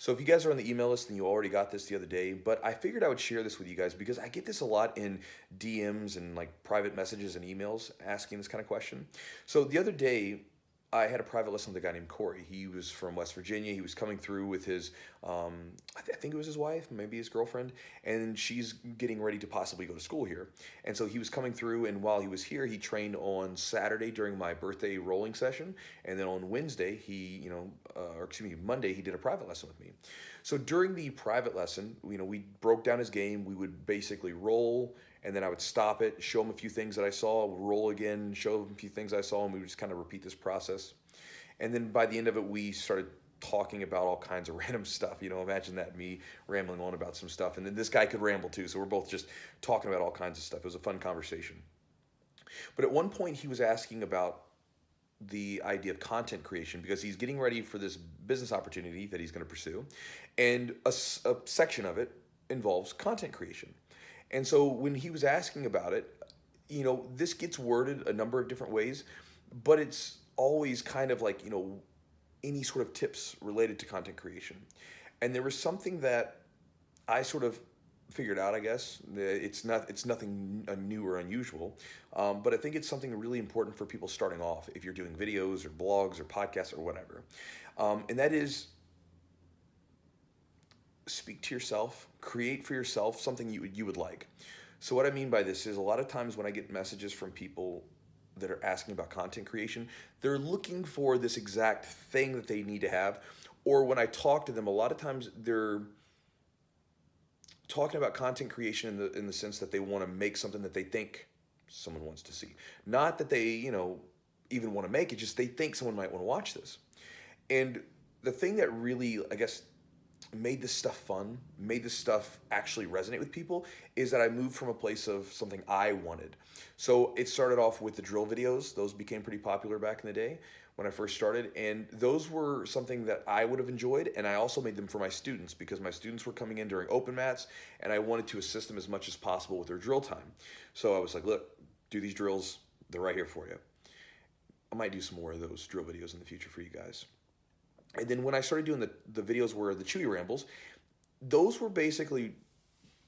So if you guys are on the email list, then you already got this the other day, but I figured I would share this with you guys because I get this a lot in DMs and like private messages and emails asking this kind of question. So the other day, I had a private lesson with a guy named Corey. He was from West Virginia. He was coming through with his, I think it was his wife, maybe his girlfriend, and she's getting ready to possibly go to school here. And so he was coming through, and while he was here, he trained on Saturday during my birthday rolling session, and then on Wednesday, or excuse me, Monday, he did a private lesson with me. So during the private lesson, we broke down his game. We would basically roll, and then I would stop it, show him a few things that I saw, roll again, show him a few things I saw, and we would just kind of repeat this process. And then by the end of it, we started talking about all kinds of random stuff. Imagine that, me rambling on about some stuff, and then this guy could ramble too. So we're both just talking about all kinds of stuff. It was a fun conversation. But at one point, he was asking about the idea of content creation because he's getting ready for this business opportunity that he's going to pursue, and a section of it involves content creation. And so when he was asking about it, this gets worded a number of different ways, but it's always kind of like, any sort of tips related to content creation. And there was something that I sort of figured out, I guess. It's nothing new or unusual, but I think it's something really important for people starting off if you're doing videos or blogs or podcasts or whatever. And that is, speak to yourself, create for yourself something you would like. So what I mean by this is a lot of times when I get messages from people that are asking about content creation, they're looking for this exact thing that they need to have. Or when I talk to them, a lot of times they're talking about content creation in the sense that they want to make something that they think someone wants to see. Not that they, even want to make it, just they think someone might want to watch this. And the thing that really, I guess, made this stuff fun, made this stuff actually resonate with people, is that I moved from a place of something I wanted. So it started off with the drill videos. Those became pretty popular back in the day when I first started, and those were something that I would have enjoyed, and I also made them for my students because my students were coming in during open mats, and I wanted to assist them as much as possible with their drill time. So I was like, look, do these drills, they're right here for you. I might do some more of those drill videos in the future for you guys. And then when I started doing the videos where the Chewy rambles, those were basically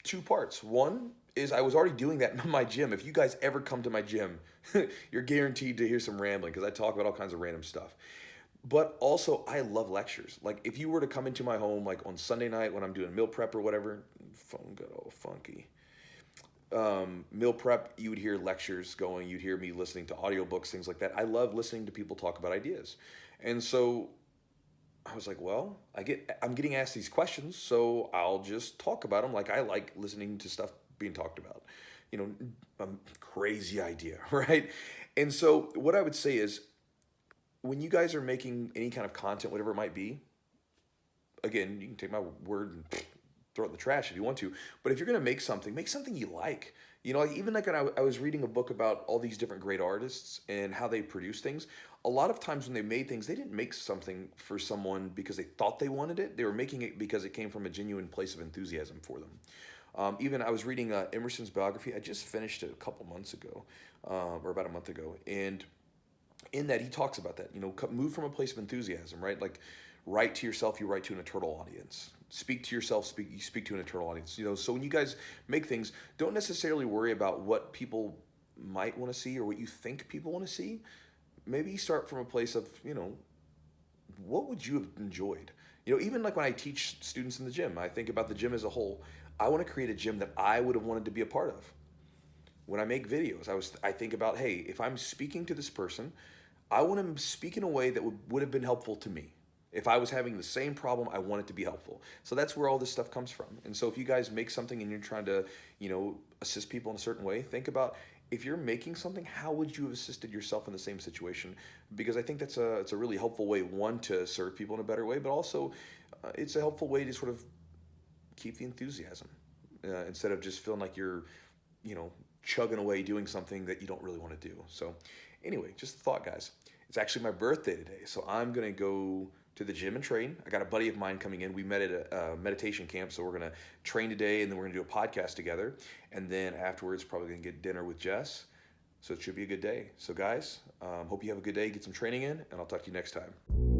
two parts. One is I was already doing that in my gym. If you guys ever come to my gym, you're guaranteed to hear some rambling because I talk about all kinds of random stuff. But also, I love lectures. Like if you were to come into my home, like on Sunday night when I'm doing meal prep or whatever, phone got all funky. Meal prep, you would hear lectures going. You'd hear me listening to audiobooks, things like that. I love listening to people talk about ideas, and so I was like, well, I'm getting asked these questions, so I'll just talk about them like I like listening to stuff being talked about. A crazy idea, right? And so what I would say is when you guys are making any kind of content, whatever it might be, again, you can take my word and throw it in the trash if you want to, but if you're going to make something you like. Like even like when I was reading a book about all these different great artists and how they produce things. A lot of times when they made things, they didn't make something for someone because they thought they wanted it. They were making it because it came from a genuine place of enthusiasm for them. Even I was reading Emerson's biography. I just finished it a couple months ago, or about a month ago, and in that he talks about that. Move from a place of enthusiasm, right? Like write to yourself, you write to an eternal audience. Speak to yourself, you speak to an eternal audience. So when you guys make things, don't necessarily worry about what people might want to see or what you think people want to see. Maybe start from a place of, what would you have enjoyed? Even like when I teach students in the gym, I think about the gym as a whole. I want to create a gym that I would have wanted to be a part of. When I make videos, I think about, hey, if I'm speaking to this person, I want to speak in a way that would have been helpful to me. If I was having the same problem, I want it to be helpful. So that's where all this stuff comes from. And so if you guys make something and you're trying to, assist people in a certain way, think about if you're making something, how would you have assisted yourself in the same situation? Because I think it's a really helpful way, one, to serve people in a better way, but also it's a helpful way to sort of keep the enthusiasm instead of just feeling like you're, chugging away doing something that you don't really want to do. So anyway, just a thought, guys. It's actually my birthday today, so I'm going to go to the gym and train. I got a buddy of mine coming in. We met at a meditation camp, so we're going to train today, and then we're going to do a podcast together. And then afterwards, probably going to get dinner with Jess. So it should be a good day. So guys, hope you have a good day. Get some training in, and I'll talk to you next time.